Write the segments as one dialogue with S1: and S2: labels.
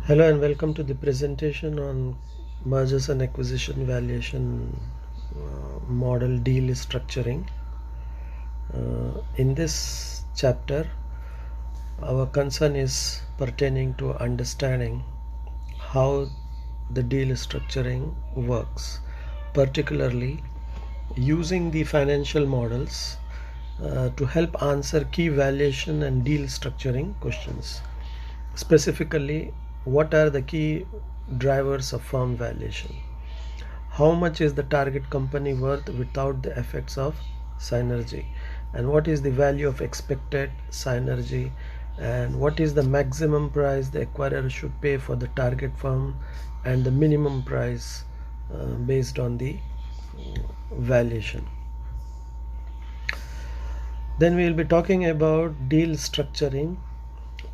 S1: Hello and welcome to the presentation on mergers and acquisition valuation model deal structuring. In this chapter, our concern is pertaining to understanding how the deal structuring works, particularly using the financial models to help answer key valuation and deal structuring questions. Specifically, what are the key drivers of firm valuation? How much is the target company worth without the effects of synergy? And what is the value of expected synergy? And what is the maximum price the acquirer should pay for the target firm and the minimum price based on the valuation? Then we will be talking about deal structuring,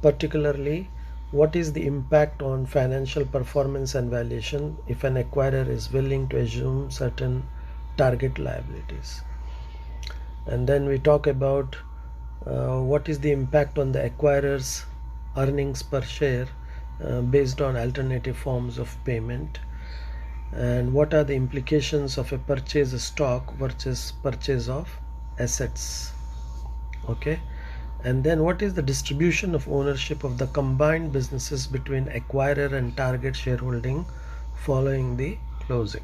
S1: particularly what is the impact on financial performance and valuation if an acquirer is willing to assume certain target liabilities. And then we talk about what is the impact on the acquirer's earnings per share based on alternative forms of payment, and what are the implications of a purchase of stock versus purchase of assets. Okay. And then what is the distribution of ownership of the combined businesses between acquirer and target shareholding following the closing.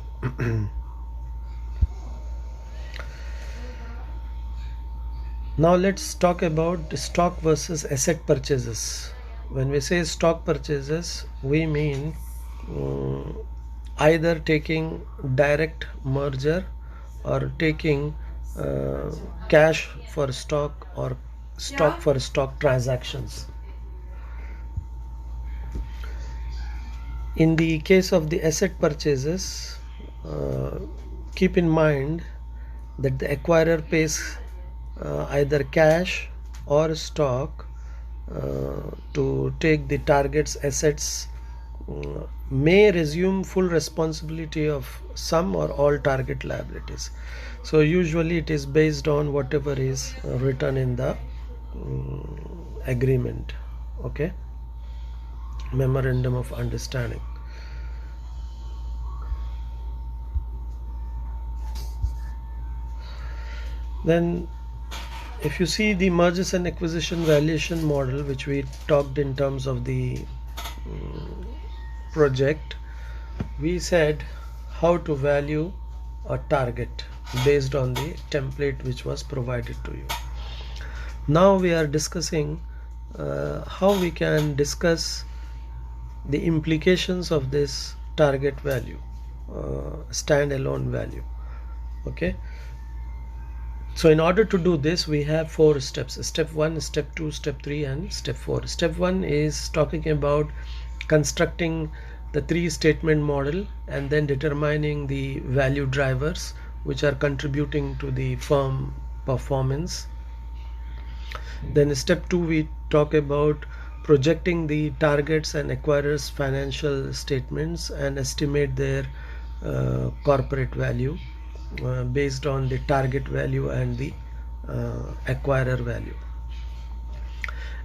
S1: Now let's talk about stock versus asset purchases. When we say stock purchases, we mean either taking direct merger or taking cash for stock or stock for stock transactions. In the case of the asset purchases, keep in mind that the acquirer pays either cash or stock to take the target's assets, may resume full responsibility of some or all target liabilities. So usually it is based on whatever is written in the agreement. Okay, memorandum of understanding. Then if you see the mergers and acquisition valuation model, which we talked in terms of the project, we said how to value a target based on the template which was provided to you. Now we are discussing how we can discuss the implications of this target value, standalone value. Okay. So in order to do this, we have 4 steps: step 1, step 2, step 3, and step 4. Step 1 is talking about constructing the 3 statement model and then determining the value drivers which are contributing to the firm performance. Then step 2, we talk about projecting the targets and acquirers financial statements and estimate their corporate value based on the target value and the acquirer value,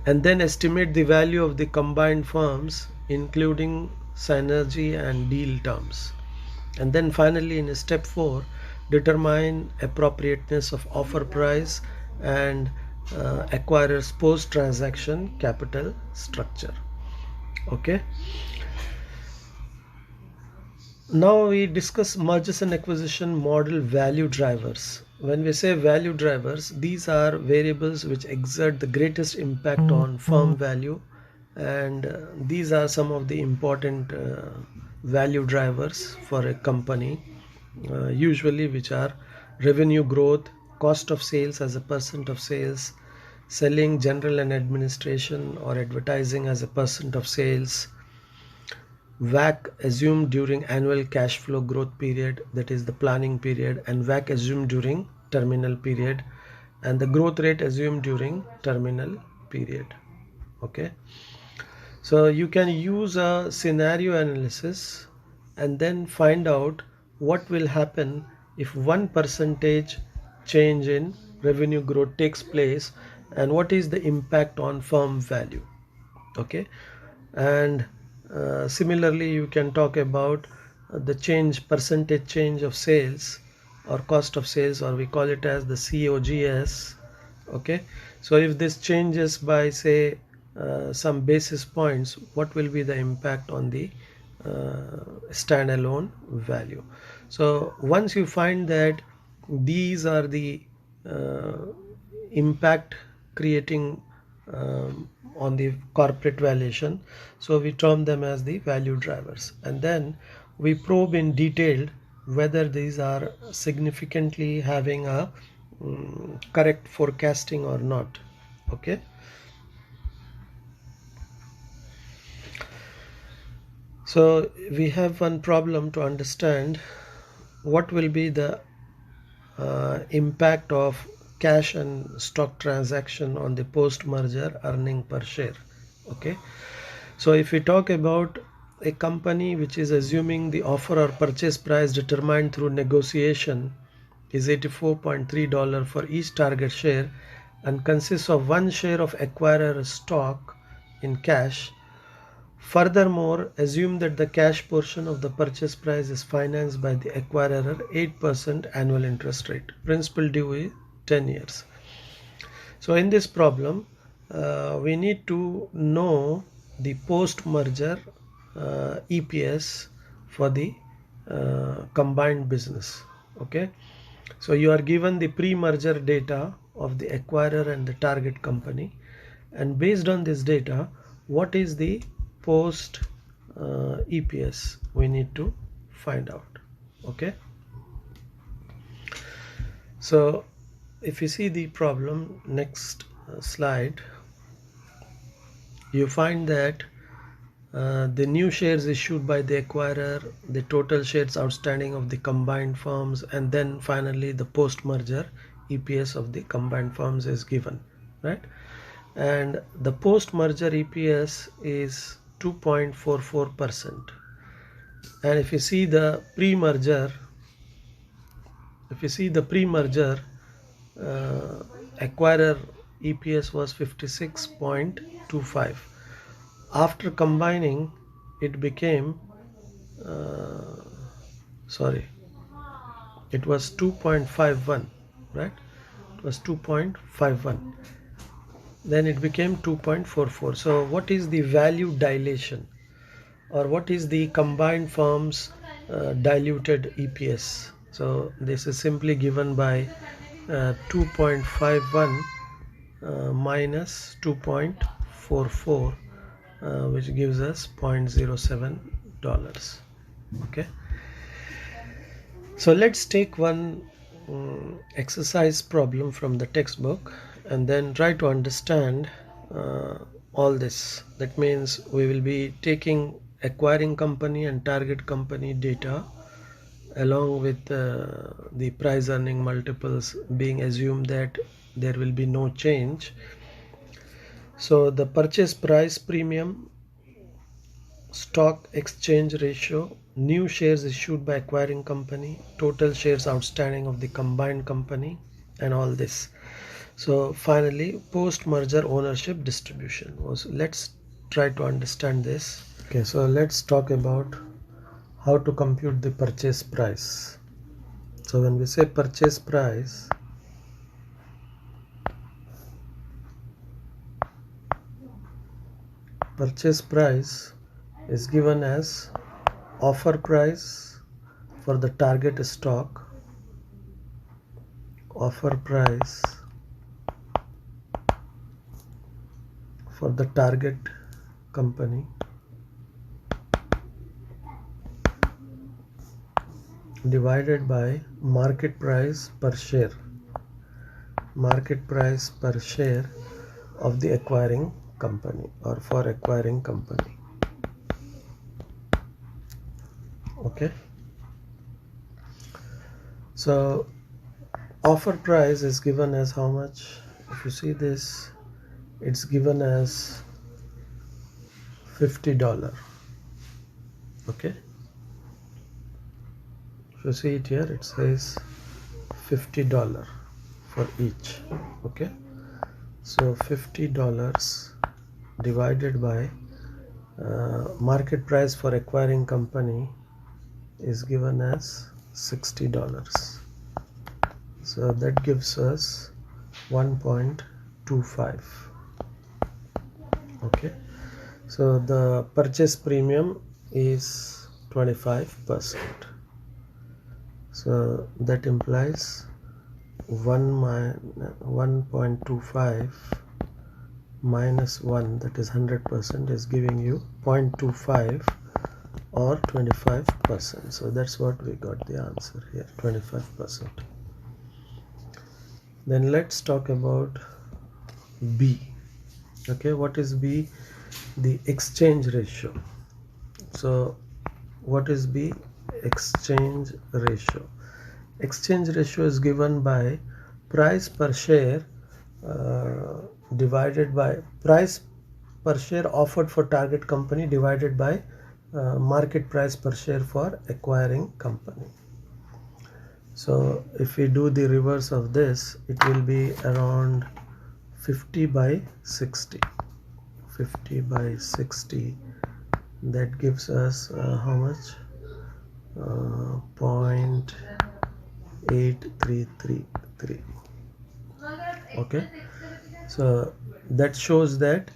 S1: and then estimate the value of the combined firms including synergy and deal terms. And then finally in step 4, determine appropriateness of offer price and acquirer's post transaction capital structure. Okay. Now we discuss mergers and acquisition model value drivers. When we say value drivers, these are variables which exert the greatest impact on firm value, and these are some of the important value drivers for a company, usually which are revenue growth, cost of sales as a percent of sales, selling, general and administration or advertising as a percent of sales, WAC assumed during annual cash flow growth period, that is the planning period, and WAC assumed during terminal period, and the growth rate assumed during terminal period. Okay. So you can use a scenario analysis and then find out what will happen if 1% change in revenue growth takes place and what is the impact on firm value. Okay. And Similarly, you can talk about the percentage change of sales or cost of sales, or we call it as the COGS. Okay, so if this changes by say some basis points, what will be the impact on the standalone value? So once you find that these are the uh, impact creating on the corporate valuation, so we term them as the value drivers, and then we probe in detail whether these are significantly having a correct forecasting or not. Okay, so we have one problem to understand what will be the impact of cash and stock transaction on the post merger earning per share. Okay, so if we talk about a company which is assuming the offer or purchase price determined through negotiation is $84.3 for each target share and consists of one share of acquirer stock in cash. Furthermore, assume that the cash portion of the purchase price is financed by the acquirer 8% annual interest rate. Principal due is 10 years. So in this problem, we need to know the post-merger EPS for the combined business. Okay, so you are given the pre-merger data of the acquirer and the target company, and based on this data, what is the post EPS we need to find out. Okay, so if you see the problem, next slide, you find that the new shares issued by the acquirer, the total shares outstanding of the combined firms, and then finally the post-merger EPS of the combined firms is given, right? And the post-merger EPS is 2.44%. And if you see the pre-merger, acquirer EPS was 56.25. After combining, it became it was 2.51, right? It was 2.51, then it became 2.44. So what is the value dilation, or what is the combined firms diluted EPS? So this is simply given by 2.51 minus 2.44, which gives us $0.07. Okay, so let's take one exercise problem from the textbook and then try to understand all this. That means we will be taking acquiring company and target company data along with the price earning multiples being assumed that there will be no change. So the purchase price premium, stock exchange ratio, new shares issued by acquiring company, total shares outstanding of the combined company, and all this. So finally, post-merger ownership distribution was. Let's try to understand this. Okay, so let's talk about how to compute the purchase price. So when we say purchase price, is given as offer price for the target stock, offer price for the target company, divided by market price per share of the acquiring company, or for acquiring company. Okay, so offer price is given as how much? If you see this, it's given as $50. Okay, if you see it here, it says $50 for each. Okay, so $50 divided by market price for acquiring company is given as $60. So that gives us 1.25. Okay, so the purchase premium is 25%. So that implies 1.25 minus 1, that is 100%, is giving you 0.25 or 25%. So that's what we got the answer here, 25%. Then let's talk about B. Okay, what is B? The exchange ratio. So what is B? Exchange ratio. Exchange ratio is given by price per share divided by price per share offered for target company divided by market price per share for acquiring company. So if we do the reverse of this, it will be around 50 by 60. 50 by 60, that gives us how much? 0.8333. Okay, so that shows that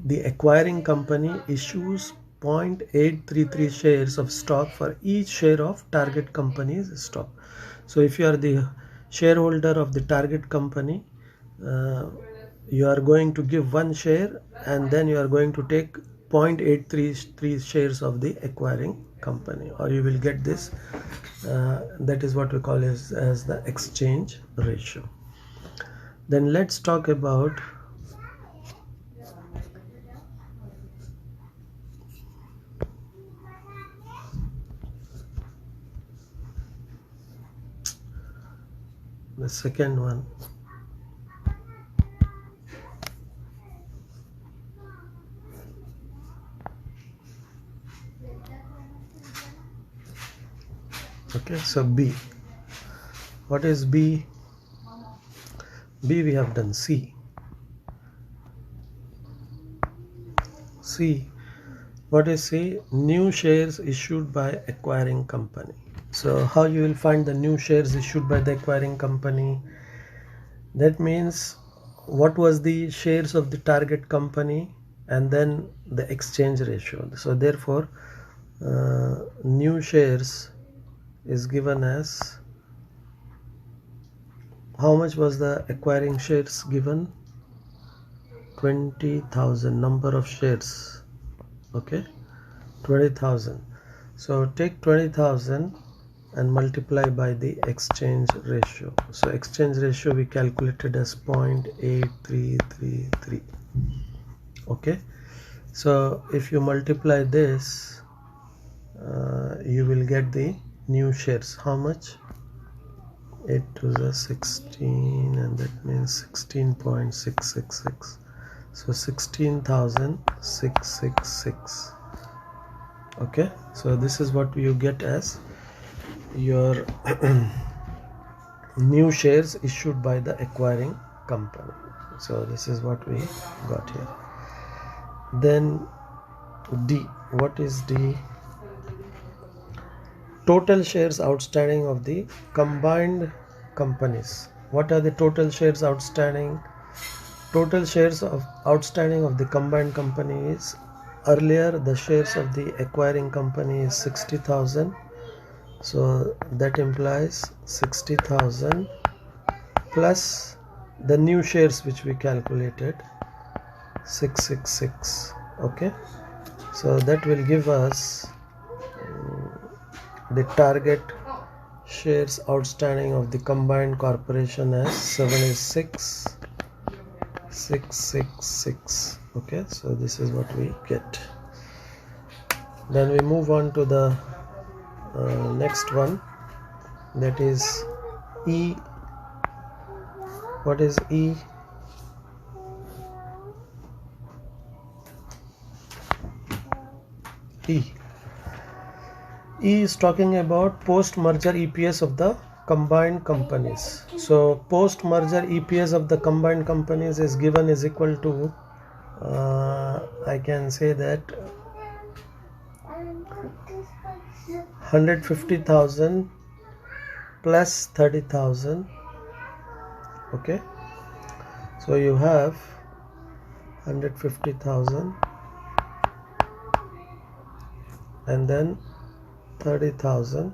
S1: the acquiring company issues 0.833 shares of stock for each share of target company's stock. So if you are the shareholder of the target company, you are going to give one share and then you are going to take 0.833 shares of the acquiring company, or you will get this. That is what we call as the exchange ratio. Then let's talk about the second one. Okay, so B. What is B? B we have done. C. C. What is C? New shares issued by acquiring company. So how you will find the new shares issued by the acquiring company? That means what was the shares of the target company and then the exchange ratio. So therefore new shares is given as, how much was the acquiring shares given? 20,000 number of shares. Okay, 20,000. So take 20,000 and multiply by the exchange ratio. So exchange ratio we calculated as 0.8333. Okay, so if you multiply this, you will get the new shares. How much? 8 to the 16, and that means 16.666. So 16,666. Okay, so this is what you get as your new shares issued by the acquiring company. So this is what we got here. Then D. What is D? Total shares outstanding of the combined companies. What are the total shares outstanding? Total shares outstanding of the combined company is, earlier the shares of the acquiring company is 60,000. So that implies 60,000 plus the new shares which we calculated, 666. Okay, so that will give us the target shares outstanding of the combined corporation as 76,666. Okay, so this is what we get. Then we move on to the next one, that is E. What is E? E is talking about post-merger EPS of the combined companies. So post-merger EPS of the combined companies is given is equal to I can say that 150,000 plus 30,000. Okay, so you have 150,000 and then 30,000.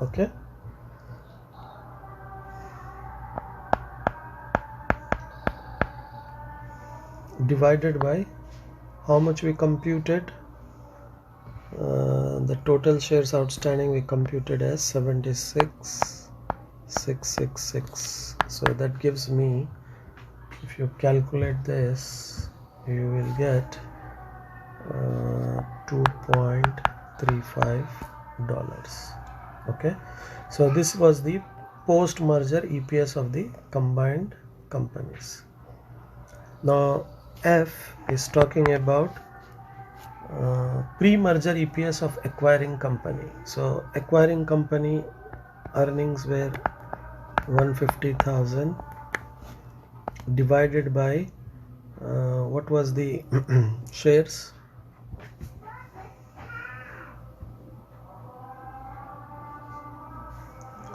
S1: Okay, divided by how much we computed. The total shares outstanding we computed as 76,666. So that gives me, if you calculate this, you will get $2.35. Okay, so this was the post merger EPS of the combined companies. Now F is talking about pre-merger EPS of acquiring company. So acquiring company earnings were 150,000 divided by what was the shares?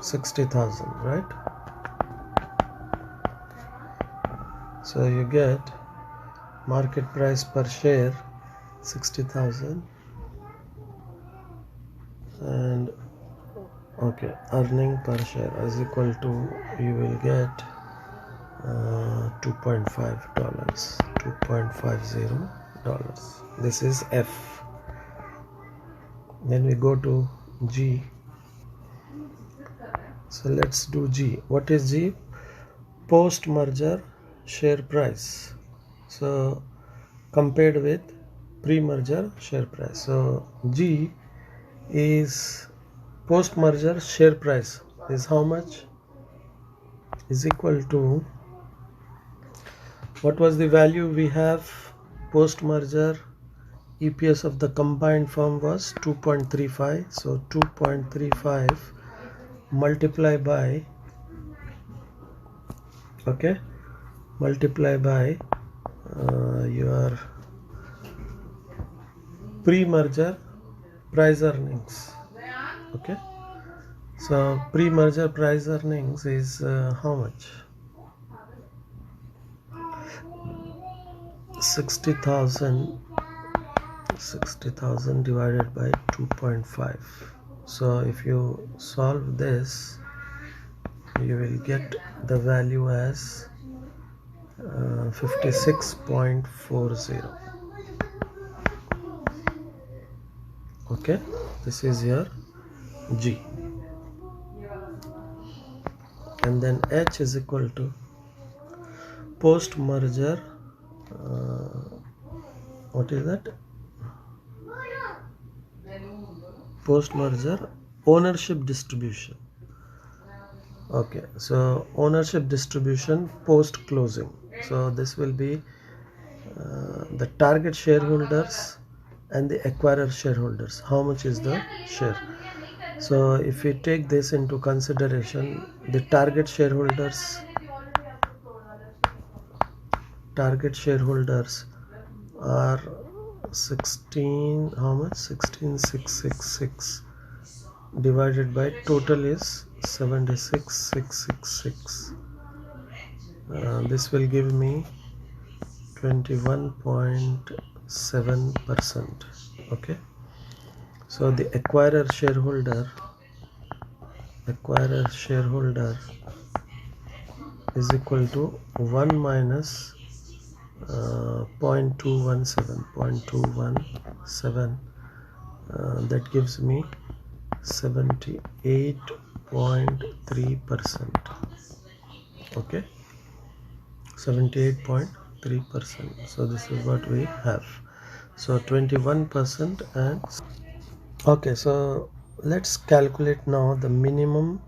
S1: 60,000, right? So you get market price per share 60,000 and okay, earning per share is equal to, you will get $2.50. This is F. Then we go to G. So let's do G. What is G? Post merger share price. So compared with pre-merger share price. So G is post merger share price is how much? Is equal to, what was the value we have? Post merger EPS of the combined firm was 2.35. So 2.35 multiply by, okay, multiply by your pre-merger price earnings. Okay, so pre-merger price earnings is how much? 60,000 divided by 2.5. So if you solve this, you will get the value as 56.40. Okay, this is your G. And then H is equal to post merger, what is that? Post merger ownership distribution. Okay, so ownership distribution post closing. So this will be the target shareholders and the acquirer shareholders. How much is the share? So if we take this into consideration, the target shareholders are 16, how much? 16,666 divided by total is 76,666. This will give me 21.7%. Okay, so the acquirer shareholder is equal to 1 minus 0.217. That gives me 78.3%. okay, 78.3%. so this is what we have. So 21% and okay, so let's calculate now the minimum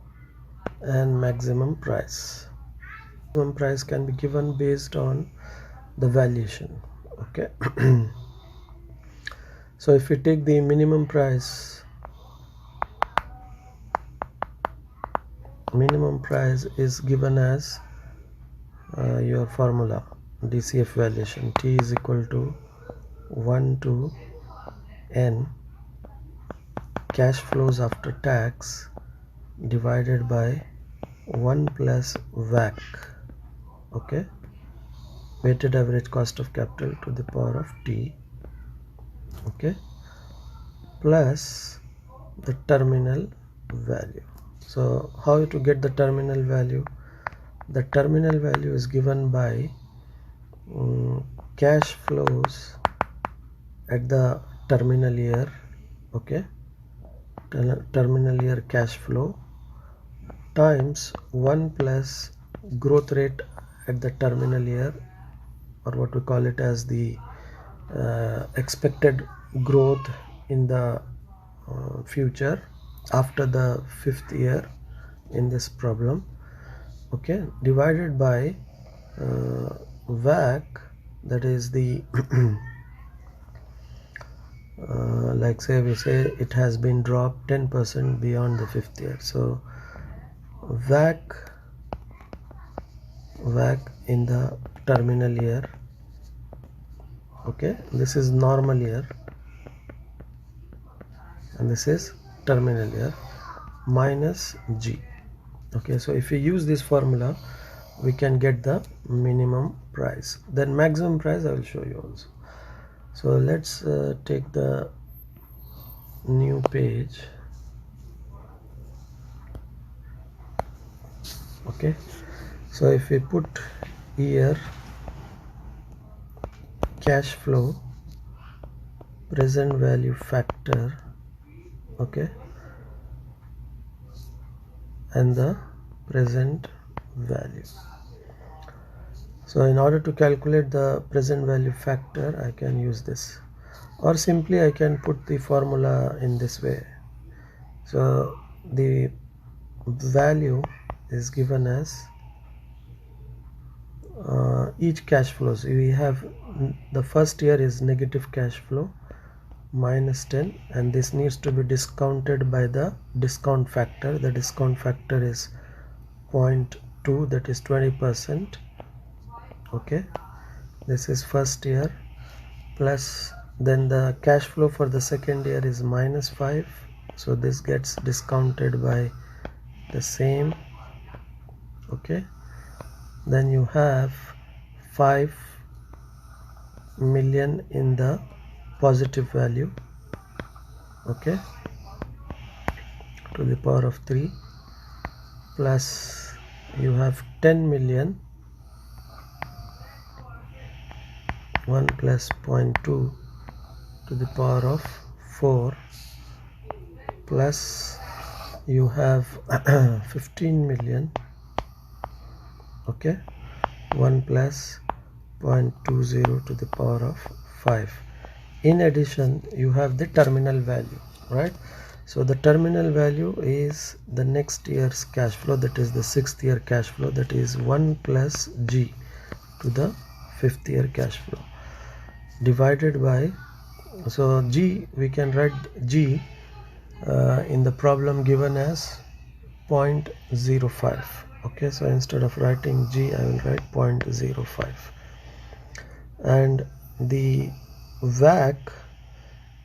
S1: and maximum price. Minimum price can be given based on the valuation. Okay. So if you take the minimum price is given as your formula DCF valuation. T is equal to 1 to n cash flows after tax divided by 1 plus WACC, okay, weighted average cost of capital to the power of t, okay, plus the terminal value. So how to get the terminal value? The terminal value is given by cash flows at the terminal year, okay, terminal year cash flow times 1 plus growth rate at the terminal year, or what we call it as the expected growth in the future after the 5th year in this problem, okay, divided by WACC, that is the like say we say it has been dropped 10% beyond the 5th year. So WACC in the terminal year, okay, this is normal year and this is terminal year, minus G. Okay, so if we use this formula we can get the minimum price. Then maximum price I will show you also. So let's take the new page, okay. So if we put here cash flow present value factor, okay, and the present value. So in order to calculate the present value factor I can use this, or simply I can put the formula in this way. So the value is given as each cash flows. We have the first year is negative cash flow minus 10, and this needs to be discounted by the discount factor. The discount factor is 0.2, that is 20%, okay. This is first year, plus then the cash flow for the second year is minus 5, so this gets discounted by the same, okay. Then you have 5 million in the positive value, okay, to the power of 3, plus you have 10 million, 1 plus 0.2 to the power of 4, plus you have 15 million, okay, 1 plus 0.20 to the power of 5. In addition you have the terminal value, right? So the terminal value is the next year's cash flow, that is the 6th year cash flow, that is 1 plus G to the 5th year cash flow, divided by, so G, we can write G in the problem given as 0.05, okay. So instead of writing G I will write 0.05, and the WACC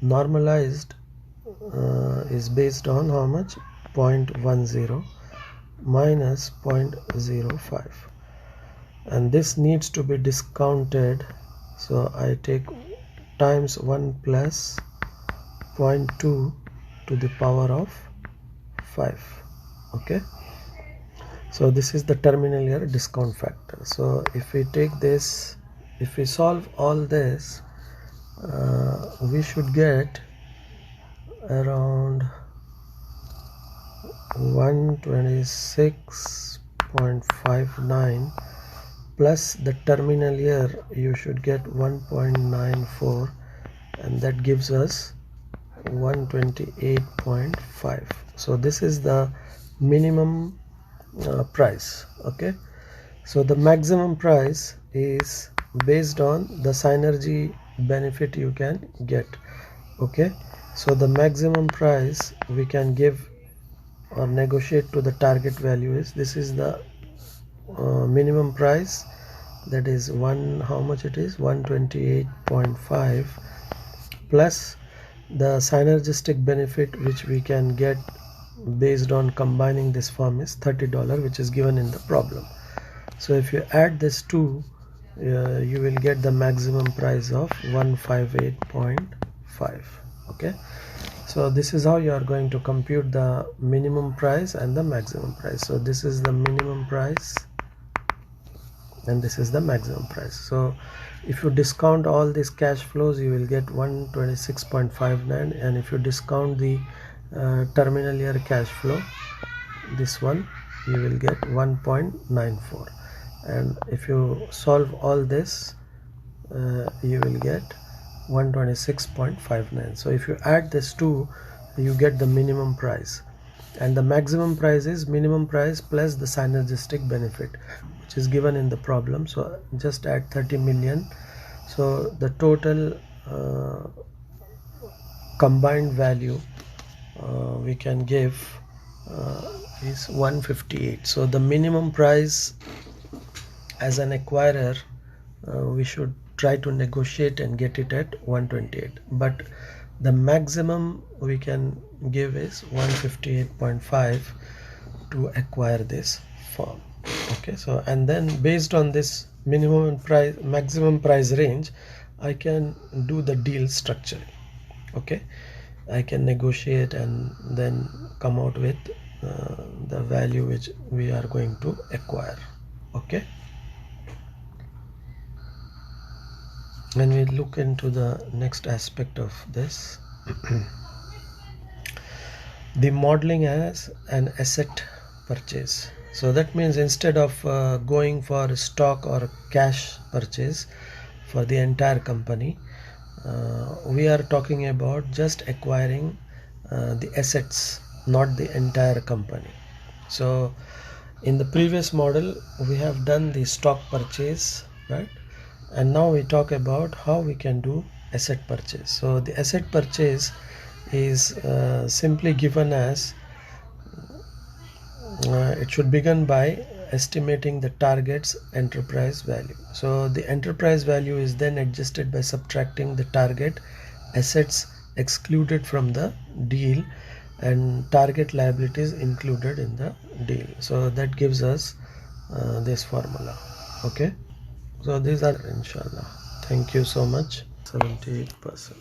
S1: normalized is based on how much? 0.10 minus 0.05, and this needs to be discounted. So I take times 1 plus 0.2 to the power of 5, okay. So this is the terminal year discount factor. So if we take this, if we solve all this, we should get around 126.59, plus the terminal year you should get 1.94, and that gives us 128.5. so this is the minimum price, okay. So the maximum price is based on the synergy benefit you can get, okay. So the maximum price we can give or negotiate to the target value is, this is the minimum price, that is how much it is, 128.5 plus the synergistic benefit which we can get based on combining this form is $30, which is given in the problem. So if you add this two, you will get the maximum price of 158.5. okay, so this is how you are going to compute the minimum price and the maximum price. So this is the minimum price and this is the maximum price. So if you discount all these cash flows, you will get 126.59, and if you discount the terminal year cash flow, this one, you will get 1.94, and if you solve all this, you will get 126.59. so if you add this two, you get the minimum price, and the maximum price is minimum price plus the synergistic benefit, which is given in the problem. So just add 30 million. So the total combined value we can give is 158. So the minimum price as an acquirer, we should try to negotiate and get it at 128, but the maximum we can give is 158.5 to acquire this firm. Okay, so and then based on this minimum price maximum price range, I can do the deal structuring. Okay, I can negotiate and then come out with the value which we are going to acquire. Okay, when we look into the next aspect of this, the modeling as an asset purchase. So that means instead of going for stock or cash purchase for the entire company, we are talking about just acquiring the assets, not the entire company. So in the previous model we have done the stock purchase, right? And now we talk about how we can do asset purchase. So the asset purchase is simply given as it should begin by estimating the target's enterprise value. So the enterprise value is then adjusted by subtracting the target assets excluded from the deal and target liabilities included in the deal. So that gives us this formula. Okay, so these are, inshallah. Thank you so much. 78%.